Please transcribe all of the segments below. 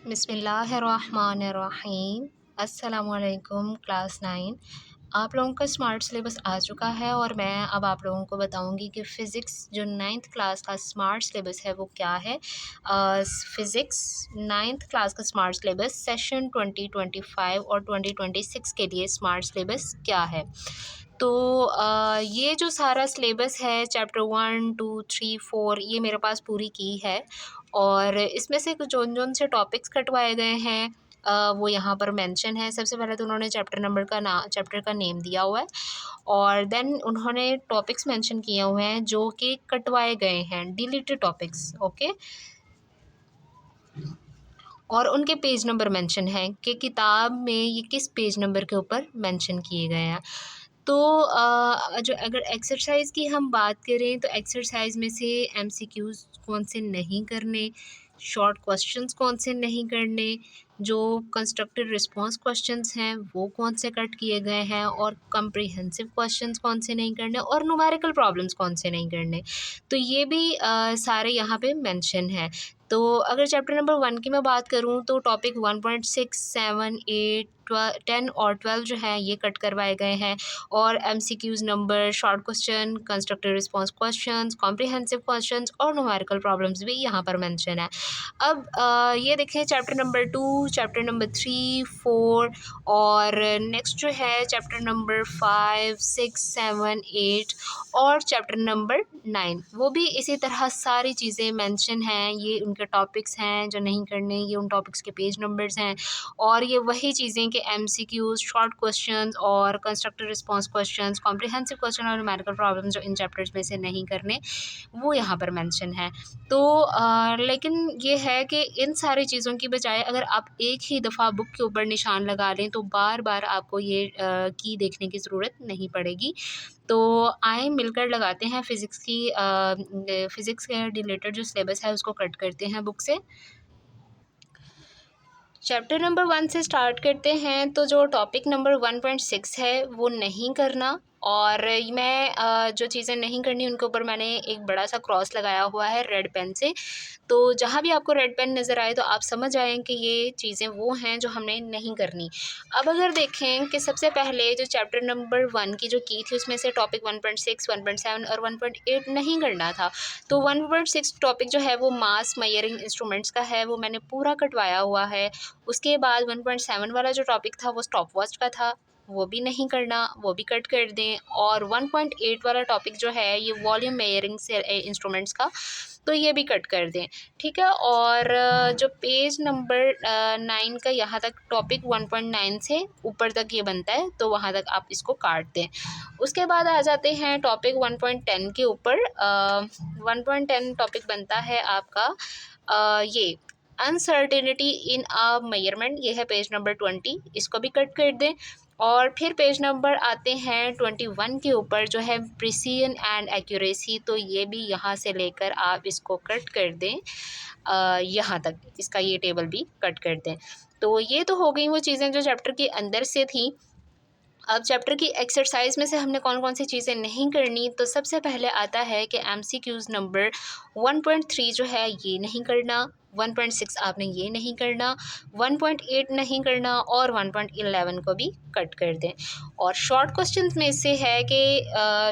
बिस्मिल्लाहिर्रहमानिर्रहीम। अस्सलामुअलैकुम क्लास 9। आप लोगों का स्मार्ट सिलेबस आ चुका है और मैं अब आप लोगों को बताऊंगी कि फ़िज़िक्स जो 9th क्लास का स्मार्ट सिलेबस है वो क्या है। फ़िज़िक्स 9th क्लास का स्मार्ट सिलेबस सेशन 2025 और 2026 के लिए स्मार्ट सिलेबस क्या है। तो ये जो सारा सिलेबस है चैप्टर 1 2 3 4 ये मेरे पास पूरी की है और इसमें से कुछ जोन से टॉपिक्स कटवाए गए हैं वो यहाँ पर मेंशन है। सबसे पहले तो उन्होंने चैप्टर का नेम दिया हुआ है और देन उन्होंने टॉपिक्स मेंशन किए हुए हैं जो कि कटवाए गए हैं, डिलीटेड टॉपिक्स। ओके, और उनके पेज नंबर मेंशन है कि किताब में ये किस पेज नंबर के ऊपर मेंशन किए गए हैं। तो जो अगर एक्सरसाइज की हम बात करें तो एक्सरसाइज में से एमसीक्यूज कौन से नहीं करने, शॉर्ट क्वेश्चंस कौन से नहीं करने, जो कंस्ट्रक्टेड रिस्पांस क्वेश्चंस हैं वो कौन से कट किए गए हैं, और कम्प्रिहेंसिव क्वेश्चंस कौन से नहीं करने, और न्यूमेरिकल प्रॉब्लम्स कौन से नहीं करने। तो ये भी सारे यहाँ पे मेंशन है। तो अगर चैप्टर नंबर 1 की मैं बात करूँ तो टॉपिक 1.6 7 8 10 और 12 जो है ये कट करवाए गए हैं और MCQs number, short question, constructive response questions, comprehensive questions और न्यूमेरिकल प्रॉब्लम्स भी यहाँ पर मेंशन है। अब ये देखें चैप्टर नंबर 2, चैप्टर नंबर 3 4 और नेक्स्ट जो है चैप्टर नंबर 5 6 7 8 और चैप्टर नंबर 9, वो भी इसी तरह सारी चीज़ें मेंशन हैं। ये उनके टॉपिक्स हैं जो नहीं करने, ये उन टॉपिक्स के पेज नंबर्स हैं और ये वही चीज़ें कि एमसीक्यूज, शॉर्ट क्वेश्चंस और constructive response questions, comprehensive question और न्यूमेरिकल प्रॉब्लम्स जो इन चैप्टर्स में से नहीं करने वो यहाँ पर मेंशन है। तो लेकिन ये है कि इन सारी चीज़ों की बजाय अगर आप एक ही दफ़ा बुक के ऊपर निशान लगा लें तो बार बार आपको ये की देखने की ज़रूरत नहीं पड़ेगी। तो आए मिलकर लगाते हैं फ़िज़िक्स के रिलेटेड जो सिलेबस है उसको कट करते हैं बुक से। चैप्टर नंबर 1 से स्टार्ट करते हैं। तो जो टॉपिक नंबर 1.6 है वो नहीं करना, और मैं जो चीज़ें नहीं करनी उनके ऊपर मैंने एक बड़ा सा क्रॉस लगाया हुआ है रेड पेन से। तो जहाँ भी आपको रेड पेन नज़र आए तो आप समझ आएँ कि ये चीज़ें वो हैं जो हमने नहीं करनी। अब अगर देखें कि सबसे पहले जो चैप्टर नंबर 1 की जो की थी उसमें से टॉपिक 1.6, 1.7 और 1.8 नहीं करना था। तो 1.6 टॉपिक जो है वो मास मेजरिंग इंस्ट्रूमेंट्स का है, वो मैंने पूरा कटवाया हुआ है। उसके बाद 1.7 वाला जो टॉपिक था वो स्टॉप वॉच का था, वो भी नहीं करना, वो भी कट कर दें। और 1.8 वाला टॉपिक जो है ये वॉल्यूम मेजरिंग से इंस्ट्रूमेंट्स का, तो ये भी कट कर दें। ठीक है, और जो पेज नंबर 9 का यहाँ तक टॉपिक 1.9 से ऊपर तक ये बनता है तो वहाँ तक आप इसको काट दें। उसके बाद आ जाते हैं टॉपिक 1.10 के ऊपर। 1.10 टॉपिक बनता है आपका ये अनसर्टेनिटी इन अ मेजरमेंट, ये है पेज नंबर 20, इसको भी कट कर दें। और फिर पेज नंबर आते हैं 21 के ऊपर जो है प्रिसीजन एंड एक्यूरेसी, तो ये भी यहाँ से लेकर आप इसको कट कर दें यहाँ तक, इसका ये टेबल भी कट कर दें। तो ये तो हो गई वो चीज़ें जो चैप्टर के अंदर से थी। अब चैप्टर की एक्सरसाइज में से हमने कौन कौन सी चीज़ें नहीं करनी, तो सबसे पहले आता है कि एमसीक्यूज़ नंबर 1.3 जो है ये नहीं करना, 1.6 आपने ये नहीं करना, 1.8 नहीं करना और 1.11 को भी कट कर दें। और शॉर्ट क्वेश्चन में से है कि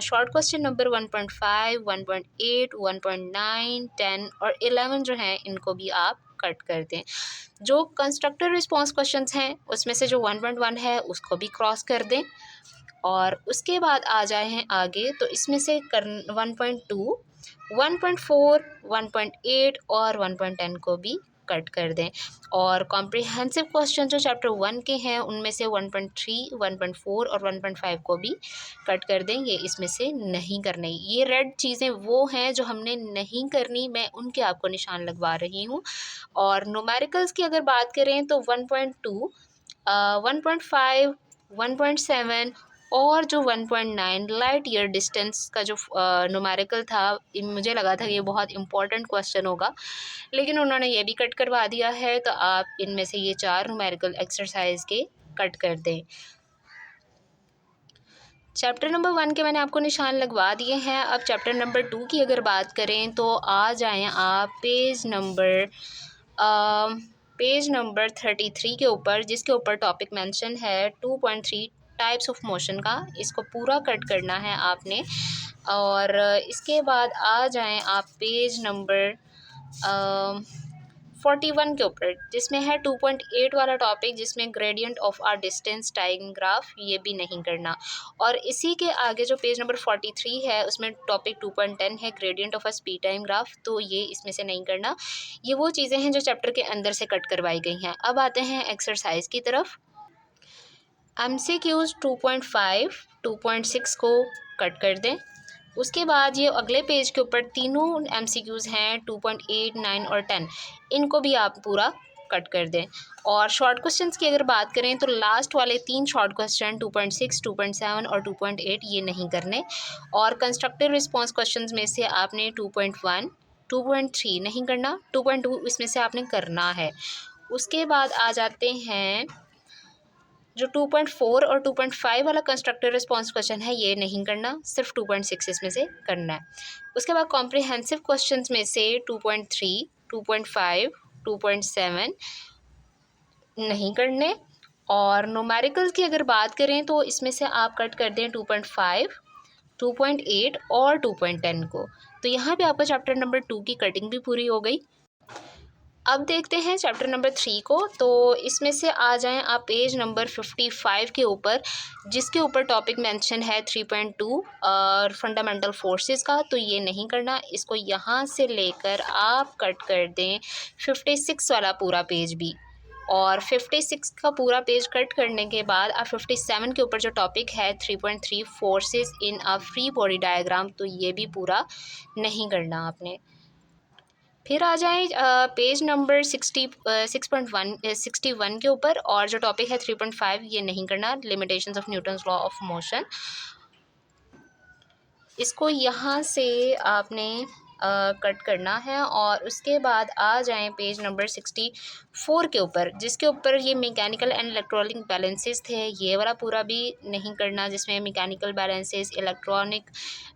शॉर्ट क्वेश्चन नंबर 1.5, 1.8, 1.9, 10 और 11 जो हैं इनको भी आप कट कर दें। जो कंस्ट्रक्टर रिस्पांस क्वेश्चंस हैं उसमें से जो 1.1 है उसको भी क्रॉस कर दें। और उसके बाद आ जाए हैं आगे, तो इसमें से 1.2, 1.4, 1.8 और 1.10 को भी कट कर दें। और कॉम्प्रिहेंसिव क्वेश्चन जो चैप्टर 1 के हैं उनमें से 1.3, 1.4 और 1.5 को भी कट कर दें, ये इसमें से नहीं करने। ये रेड चीज़ें वो हैं जो हमने नहीं करनी, मैं उनके आपको निशान लगवा रही हूँ। और न्यूमेरिकल्स की अगर बात करें तो 1.2, 1.5, 1.7 और जो 1.9 लाइट ईयर डिस्टेंस का जो न्यूमेरिकल था, मुझे लगा था ये बहुत इंपॉर्टेंट क्वेश्चन होगा, लेकिन उन्होंने ये भी कट करवा दिया है। तो आप इनमें से ये 4 न्यूमेरिकल एक्सरसाइज के कट कर दें। चैप्टर नंबर 1 के मैंने आपको निशान लगवा दिए हैं। अब चैप्टर नंबर 2 की अगर बात करें तो आ जाएं आप पेज नंबर 33 के ऊपर, जिसके ऊपर टॉपिक मेंशन है 2.3 टाइप्स ऑफ मोशन का, इसको पूरा कट करना है आपने। और इसके बाद आ जाएं आप पेज नंबर 41 के ऊपर, जिसमें है 2.8 वाला टॉपिक, जिसमें gradient of r distance time graph, ये भी नहीं करना। और इसी के आगे जो पेज नंबर 43 है, उसमें टॉपिक 2.10 है gradient of a speed time graph, तो ये इसमें से नहीं करना। ये वो चीज़ें हैं जो चैप्टर के अंदर से कट करवाई गई हैं। अब आते हैं एक्सरसाइज की तरफ। MCQs 2.5, 2.6 को कट कर दें। उसके बाद ये अगले पेज के ऊपर तीनों MCQs हैं 2.8, 9 और 10, इनको भी आप पूरा कट कर दें। और शॉर्ट क्वेश्चंस की अगर बात करें तो लास्ट वाले 3 शॉर्ट क्वेश्चन 2.6, 2.7 और 2.8 ये नहीं करने। और कंस्ट्रक्टिव रिस्पॉन्स क्वेश्चंस में से आपने 2.1, 2.3 नहीं करना, 2.2 इसमें से आपने करना है। उसके बाद आ जाते हैं जो 2.4 और 2.5 वाला कंस्ट्रक्टिव रिस्पॉन्स क्वेश्चन है, ये नहीं करना, सिर्फ 2.6 इसमें से करना है। उसके बाद कॉम्प्रिहेंसिव क्वेश्चंस में से 2.3, 2.5, 2.7 नहीं करने। और न्यूमेरिकल्स की अगर बात करें तो इसमें से आप कट कर दें 2.5, 2.8 और 2.10 को। तो यहाँ पे आपका चैप्टर नंबर 2 की कटिंग भी पूरी हो गई। अब देखते हैं चैप्टर नंबर 3 को। तो इसमें से आ जाएं आप पेज नंबर 55 के ऊपर, जिसके ऊपर टॉपिक मेंशन है 3.2 और फंडामेंटल फोर्सेस का, तो ये नहीं करना। इसको यहाँ से लेकर आप कट कर दें 56 वाला पूरा पेज भी। और 56 का पूरा पेज कट करने के बाद आप 57 के ऊपर जो टॉपिक है 3.3 forces in a free body diagram, तो ये भी पूरा नहीं करना आपने। फिर आ जाए पेज नंबर 61 के ऊपर, और जो टॉपिक है 3.5 ये नहीं करना, limitations of Newton's law of motion. इसको यहाँ से आपने कट करना है। और उसके बाद आ जाएं पेज नंबर 64 के ऊपर, जिसके ऊपर ये मैकेनिकल एंड इलेक्ट्रॉनिक बैलेंसेस थे, ये वाला पूरा भी नहीं करना, जिसमें मैकेनिकल बैलेंसेस, इलेक्ट्रॉनिक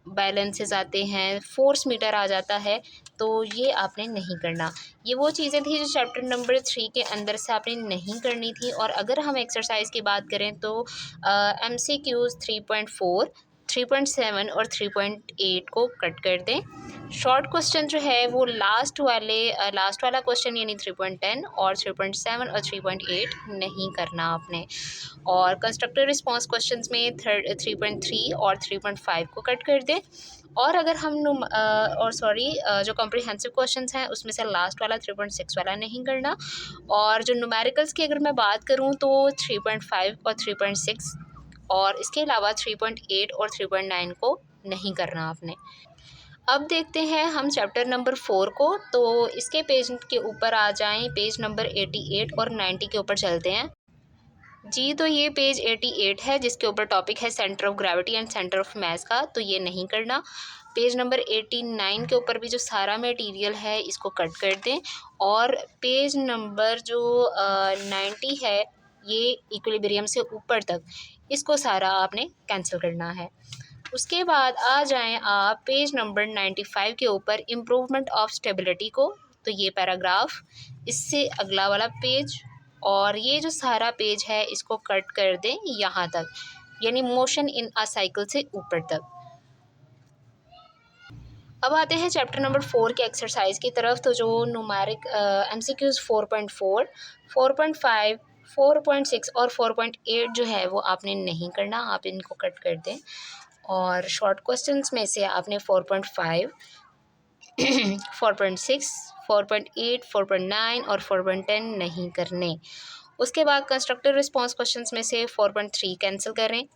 बैलेंसेस आते हैं, फोर्स मीटर आ जाता है, तो ये आपने नहीं करना। ये वो चीज़ें थी जो चैप्टर नंबर 3 के अंदर से आपने नहीं करनी थी। और अगर हम एक्सरसाइज की बात करें तो MCQs 3.4, 3.7 और 3.8 को कट कर दें। शॉर्ट क्वेश्चन जो है वो लास्ट वाला क्वेश्चन यानी 3.10 और 3.7 और 3.8 नहीं करना आपने। और कंस्ट्रक्टिव रिस्पॉन्स क्वेश्चंस में 3.3 और 3.5 को कट कर दें। और अगर हम जो कॉम्प्रिहेंसिव क्वेश्चंस हैं उसमें से लास्ट वाला 3.6 वाला नहीं करना। और जो न्यूमेरिकल्स की अगर मैं बात करूं तो 3.5 और 3.6 और इसके अलावा 3.8 और 3.9 को नहीं करना आपने। अब देखते हैं हम चैप्टर नंबर 4 को। तो इसके पेज के ऊपर आ जाएं, पेज नंबर 88 और 90 के ऊपर चलते हैं जी। तो ये पेज 88 है, जिसके ऊपर टॉपिक है centre of gravity and centre of mass का, तो ये नहीं करना। पेज नंबर 89 के ऊपर भी जो सारा मटेरियल है इसको कट कर दें। और पेज नंबर जो 90 है, ये इक्विलिब्रियम से ऊपर तक, इसको सारा आपने कैंसिल करना है। उसके बाद आ जाएं आप पेज नंबर 95 के ऊपर इम्प्रूवमेंट ऑफ स्टेबिलिटी को, तो ये पैराग्राफ, इससे अगला वाला पेज, और ये जो सारा पेज है इसको कट कर दें यहाँ तक, यानी मोशन इन अ साइकिल से ऊपर तक। अब आते हैं चैप्टर नंबर 4 के एक्सरसाइज की तरफ। तो जो न्यूमेरिक MCQs 4.4, 4.5, 4.6 और 4.8 जो है वो आपने नहीं करना, आप इनको कट कर दें। और शॉर्ट क्वेश्चंस में से आपने 4.5, 4.6, 4.8, 4.9 और 4.10 नहीं करने। उसके बाद कंस्ट्रक्टिव रिस्पॉन्स क्वेश्चंस में से 4.3 कैंसिल करें।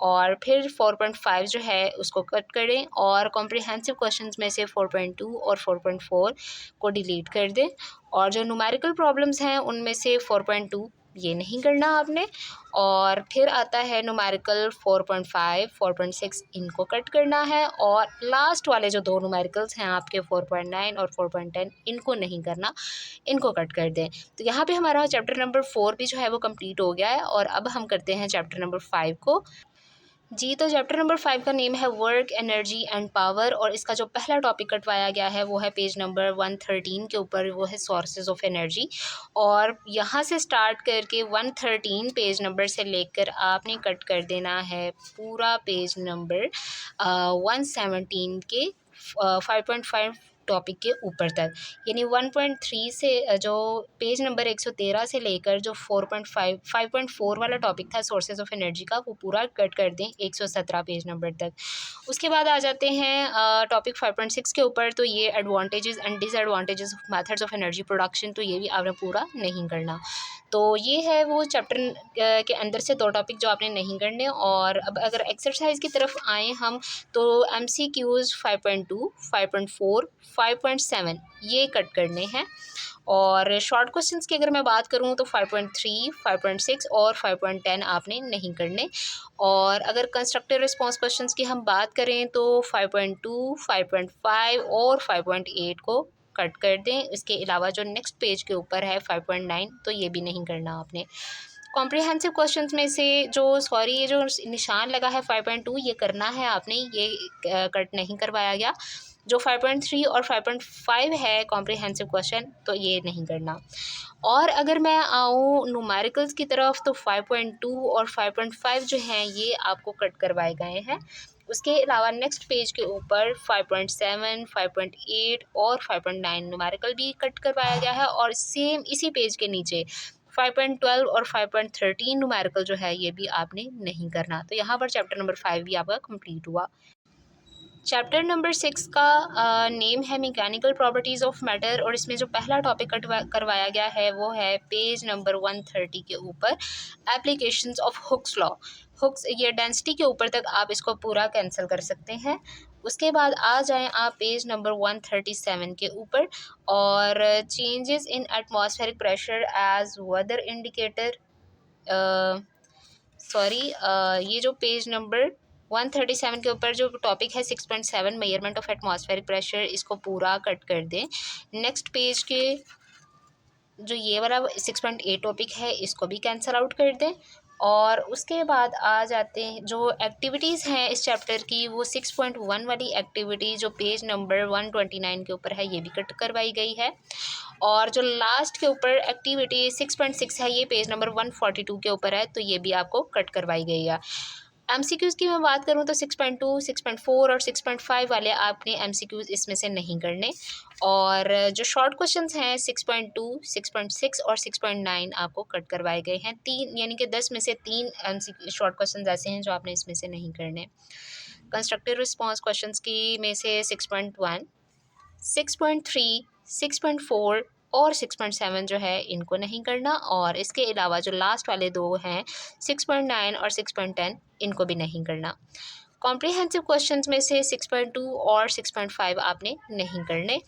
और फिर 4.5 जो है उसको कट करें। और कॉम्प्रिहेंसिव क्वेश्चंस में से 4.2 और 4.4 को डिलीट कर दें। और जो न्यूमेरिकल प्रॉब्लम्स हैं उनमें से 4.2 ये नहीं करना आपने। और फिर आता है न्यूमेरिकल 4.5, 4.6, इनको कट करना है। और लास्ट वाले जो 2 न्यूमेरिकल्स हैं आपके 4.9 और 4.10, इनको नहीं करना, इनको कट कर दें। तो यहाँ पे हमारा चैप्टर नंबर 4 भी जो है वो कंप्लीट हो गया है। और अब हम करते हैं चैप्टर नंबर 5 को। जी, तो चैप्टर नंबर 5 का नेम है वर्क, एनर्जी एंड पावर और इसका जो पहला टॉपिक कटवाया गया है वो है पेज नंबर 113 के ऊपर, वो है सोर्सेज ऑफ एनर्जी। और यहाँ से स्टार्ट करके 113 पेज नंबर से लेकर आपने कट कर देना है पूरा पेज नंबर 117 के 5.5 टॉपिक के ऊपर तक, यानी 1.3 से जो पेज नंबर 113 से लेकर जो 4.5 5.4 वाला टॉपिक था सोर्सेज ऑफ एनर्जी का, वो पूरा कट कर दें 117 पेज नंबर तक। उसके बाद आ जाते हैं टॉपिक 5.6 के ऊपर, तो ये advantages and disadvantages of methods of energy production, तो ये भी आपने पूरा नहीं करना। तो ये है वो चैप्टर के अंदर से 2 टॉपिक जो आपने नहीं करने। और अब अगर एक्सरसाइज की तरफ आएँ हम, तो MCQs 5.2, 5.4, 5.7 ये कट करने हैं। और शॉर्ट क्वेश्चंस की अगर मैं बात करूँ तो 5.3, 5.6 और 5.10 आपने नहीं करने। और अगर कंस्ट्रक्टिव रिस्पांस क्वेश्चंस की हम बात करें तो 5.2, 5.5 और 5.8 को कट कर दें। इसके अलावा जो नेक्स्ट पेज के ऊपर है 5.9, तो ये भी नहीं करना आपने। कॉम्प्रिहेंसिव क्वेश्चंस में से ये जो निशान लगा है 5.2, ये करना है आपने, ये कट नहीं करवाया गया। जो 5.3 और 5.5 है कॉम्प्रिहेंसिव क्वेश्चन, तो ये नहीं करना। और अगर मैं आऊँ न्यूमेरिकल्स की तरफ, तो 5.2 और 5.5 जो हैं ये आपको कट करवाए गए हैं। उसके अलावा नेक्स्ट पेज के ऊपर 5.7, 5.8 और 5.9 न्यूमेरिकल भी कट करवाया गया है। और सेम इसी पेज के नीचे 5.12 और 5.13 न्यूमेरिकल जो है ये भी आपने नहीं करना। तो यहाँ पर चैप्टर नंबर 5 भी आपका कंप्लीट हुआ। चैप्टर नंबर 6 का नेम है मैकेनिकल प्रॉपर्टीज़ ऑफ मैटर और इसमें जो पहला टॉपिक करवाया गया है वो है पेज नंबर 130 के ऊपर, applications of Hooke's law. Hooke's ये डेंसिटी के ऊपर तक आप इसको पूरा कैंसिल कर सकते हैं। उसके बाद आ जाएं आप पेज नंबर 137 के ऊपर, और changes in atmospheric pressure as weather indicator. ये जो पेज नंबर 137 के ऊपर जो टॉपिक है 6.7 मेजरमेंट ऑफ एटमॉस्फेरिक प्रेशर, इसको पूरा कट कर दें। नेक्स्ट पेज के जो ये वाला 6.8 टॉपिक है इसको भी कैंसिल आउट कर दें। और उसके बाद आ जाते हैं जो एक्टिविटीज़ हैं इस चैप्टर की, वो 6.1 वाली एक्टिविटी जो पेज नंबर 129 के ऊपर है ये भी कट करवाई गई है। और जो लास्ट के ऊपर एक्टिविटी 6.6 है ये पेज नंबर 142 के ऊपर है, तो ये भी आपको कट करवाई गई है। MCQs की मैं बात करूँ तो 6.2, 6.4 और 6.5 वाले आपने MCQs इसमें से नहीं करने। और जो शॉर्ट क्वेश्चंस हैं 6.2, 6.6 और 6.9 आपको कट करवाए गए हैं। 3 यानी कि 10 में से 3 MCQ शॉर्ट क्वेश्चंस ऐसे हैं जो आपने इसमें से नहीं करने। कंस्ट्रक्टिव रिस्पांस क्वेश्चंस की में से 6.1, 6.3, 6.4 और 6.7 जो है इनको नहीं करना। और इसके अलावा जो लास्ट वाले 2 हैं 6.9 और 6.10, इनको भी नहीं करना। कॉम्प्रिहेंसिव क्वेश्चंस में से 6.2 और 6.5 आपने नहीं करने।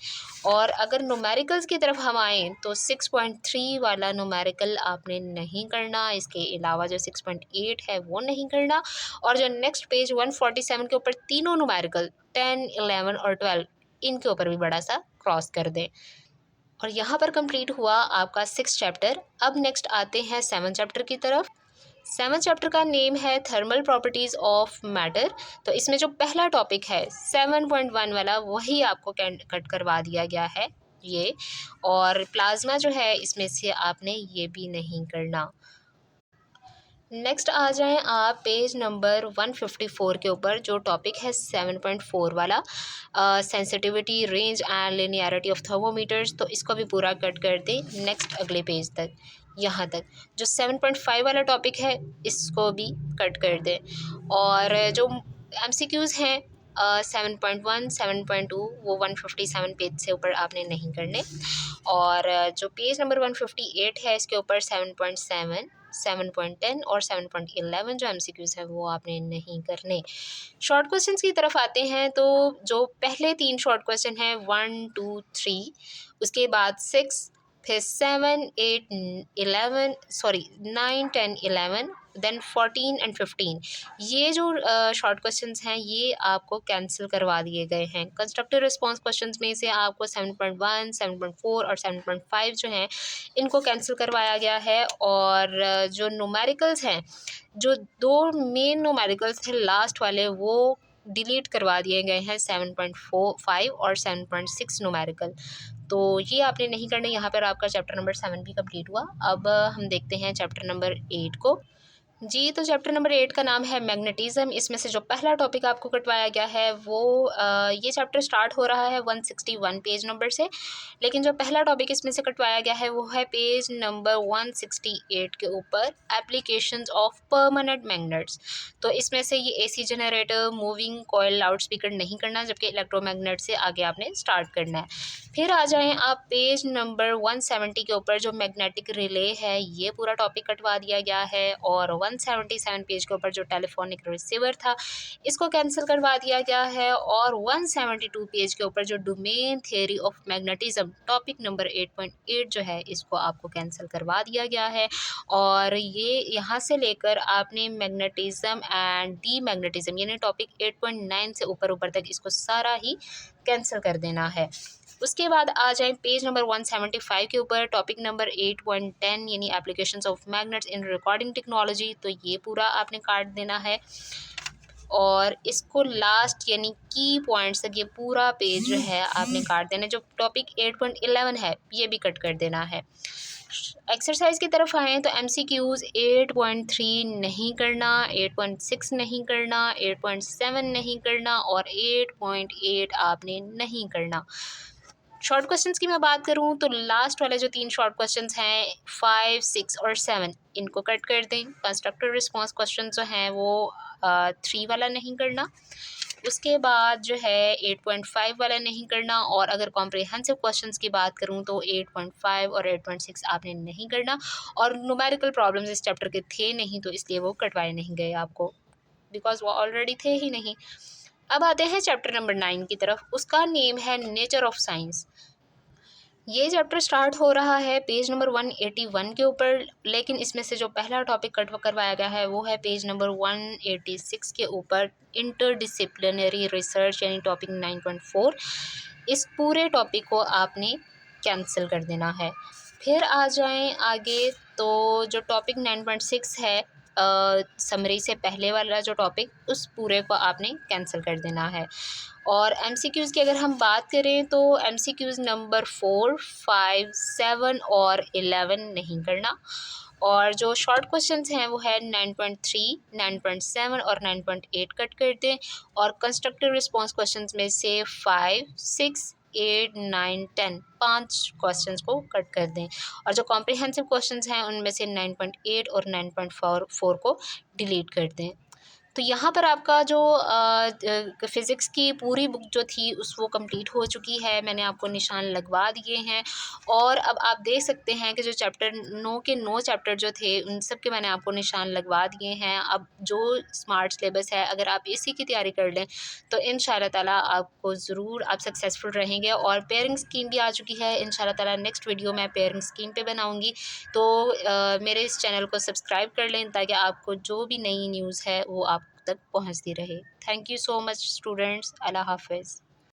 और अगर न्यूमेरिकल्स की तरफ हम आएँ तो 6.3 वाला न्यूमेरिकल आपने नहीं करना। इसके अलावा जो 6.8 है वो नहीं करना। और जो नेक्स्ट पेज 147 के ऊपर तीनों न्यूमेरिकल 10, 11 और 12, इनके ऊपर भी बड़ा सा क्रॉस कर दें। और यहाँ पर कंप्लीट हुआ आपका 6 चैप्टर। अब नेक्स्ट आते हैं 7 चैप्टर की तरफ। 7 चैप्टर का नेम है थर्मल प्रॉपर्टीज़ ऑफ मैटर। तो इसमें जो पहला टॉपिक है 7.1 वाला, वही आपको कट करवा दिया गया है ये। और प्लाज्मा जो है इसमें से आपने ये भी नहीं करना। नेक्स्ट आ जाएं आप पेज नंबर 154 के ऊपर, जो टॉपिक है 7.4 वाला, sensitivity, range and linearity of thermometers. तो इसको भी पूरा कट कर दें नेक्स्ट अगले पेज तक, यहाँ तक। जो 7.5 वाला टॉपिक है इसको भी कट कर दें। और जो MCQs हैं 7.1, 7.2 वो 157 पेज से ऊपर आपने नहीं करने। और जो पेज नंबर 158 है इसके ऊपर 7.7, 7.10 और 7.11 जो MCQs है वो आपने नहीं करने। शॉर्ट क्वेश्चंस की तरफ आते हैं, तो जो पहले 3 शॉर्ट क्वेश्चन हैं 1, 2, 3, उसके बाद 6, फिर 7, 8, 11 सॉरी 9, 10, 11, देन 14 एंड 15, ये जो शॉर्ट क्वेश्चंस हैं ये आपको कैंसिल करवा दिए गए हैं। कंस्ट्रक्टिव रिस्पांस क्वेश्चंस में से आपको 7.1, 7.4 और 7.5 जो हैं इनको कैंसिल करवाया गया है। और जो न्यूमेरिकल्स हैं जो 2 मेन न्यूमेरिकल्स थे लास्ट वाले वो डिलीट करवा दिए गए हैं 7.45 और 7.6 न्यूमेरिकल। तो ये आपने नहीं करना। यहाँ पर आपका चैप्टर नंबर 7 भी कंप्लीट हुआ। अब हम देखते हैं चैप्टर नंबर 8 को। जी, तो चैप्टर नंबर 8 का नाम है मैग्नेटिज़्म। इसमें से जो पहला टॉपिक आपको कटवाया गया है वो ये चैप्टर स्टार्ट हो रहा है 161 पेज नंबर से, लेकिन जो पहला टॉपिक इसमें से कटवाया गया है वो है पेज नंबर 168 के ऊपर, एप्लीकेशंस ऑफ परमानेंट मैग्नेट्स। तो इसमें से ये AC generator, moving coil, loud speaker नहीं करना, जबकि इलेक्ट्रोमैग्नेट से आगे आपने स्टार्ट करना है। फिर आ जाएँ आप पेज नंबर 170 के ऊपर, जो मैग्नेटिक रिले है ये पूरा टॉपिक कटवा दिया गया है। और 177 पेज के ऊपर जो टेलीफोनिक रिसीवर था इसको कैंसिल करवा दिया गया है। और 172 पेज के ऊपर जो domain theory of magnetism topic number 8.8 जो है इसको आपको कैंसिल करवा दिया गया है। और ये यहाँ से लेकर आपने मैग्नेटिज्म एंड डी मैग्नेटिज्म यानी टॉपिक 8.9 से ऊपर ऊपर तक इसको सारा ही कैंसिल कर देना है। उसके बाद आ जाए पेज नंबर 175 के ऊपर, टॉपिक नंबर 8.10 यानी applications of magnets in recording technology. तो ये पूरा आपने काट देना है और इसको लास्ट यानी की पॉइंट्स तक ये पूरा पेज जो है आपने काट देना है। जो टॉपिक 8.11 है ये भी कट कर देना है। एक्सरसाइज की तरफ आएँ तो MCQs 8.3 नहीं करना, 8.6 नहीं करना, 8.7 नहीं करना और 8.8 आपने नहीं करना। शॉर्ट क्वेश्चंस की मैं बात करूं तो लास्ट वाले जो 3 शॉर्ट क्वेश्चंस हैं 5, 6 और 7 इनको कट कर दें। कंस्ट्रक्टिव रिस्पांस क्वेश्चन जो हैं वो 3 वाला नहीं करना। उसके बाद जो है 8.5 वाला नहीं करना। और अगर कॉम्प्रिहेंसिव क्वेश्चंस की बात करूं तो 8.5 और 8.6 आपने नहीं करना। और न्यूमेरिकल प्रॉब्लम्स इस चैप्टर के थे नहीं तो इसलिए वो कटवाए नहीं गए आपको, बिकॉज वो ऑलरेडी थे ही नहीं। अब आते हैं चैप्टर नंबर 9 की तरफ। उसका नेम है नेचर ऑफ साइंस। ये चैप्टर स्टार्ट हो रहा है पेज नंबर 181 के ऊपर, लेकिन इसमें से जो पहला टॉपिक कट करवाया गया है वो है पेज नंबर 186 के ऊपर, इंटरडिसिप्लिनरी रिसर्च यानी टॉपिक 9.4। इस पूरे टॉपिक को आपने कैंसिल कर देना है। फिर आ जाएं आगे तो जो टॉपिक 9.6 है समरी से पहले वाला जो टॉपिक, उस पूरे को आपने कैंसिल कर देना है। और MCQs की अगर हम बात करें तो MCQs नंबर 4, 5, 7 और 11 नहीं करना। और जो शॉर्ट क्वेश्चंस हैं वो है 9.3, 9.7 और 9.8 कट कर दें। और कंस्ट्रक्टिव रिस्पांस क्वेश्चंस में से 5, 6, 8, 9, 10 5 क्वेश्चंस को कट कर दें। और जो कॉम्प्रिहेंसिव क्वेश्चंस हैं उनमें से 9.8 और 9.4 को डिलीट कर दें। तो यहाँ पर आपका जो फ़िज़िक्स की पूरी बुक जो थी वो कंप्लीट हो चुकी है। मैंने आपको निशान लगवा दिए हैं। और अब आप देख सकते हैं कि जो चैप्टर 9 के 9 चैप्टर जो थे उन सब के मैंने आपको निशान लगवा दिए हैं। अब जो स्मार्ट सिलेबस है अगर आप इसी की तैयारी कर लें तो इंशाल्लाह ताला आपको ज़रूर आप सक्सेसफुल रहेंगे। और पेयरिंग स्कीम भी आ चुकी है। इंशाल्लाह ताला नेक्स्ट वीडियो मैं पेयरिंग स्कीम पे बनाऊँगी। तो मेरे इस चैनल को सब्सक्राइब कर लें ताकि आपको जो भी नई न्यूज़ है वो आप तक पहुंचती रहे। Thank you so much students. अल्लाह हाफ़िज़।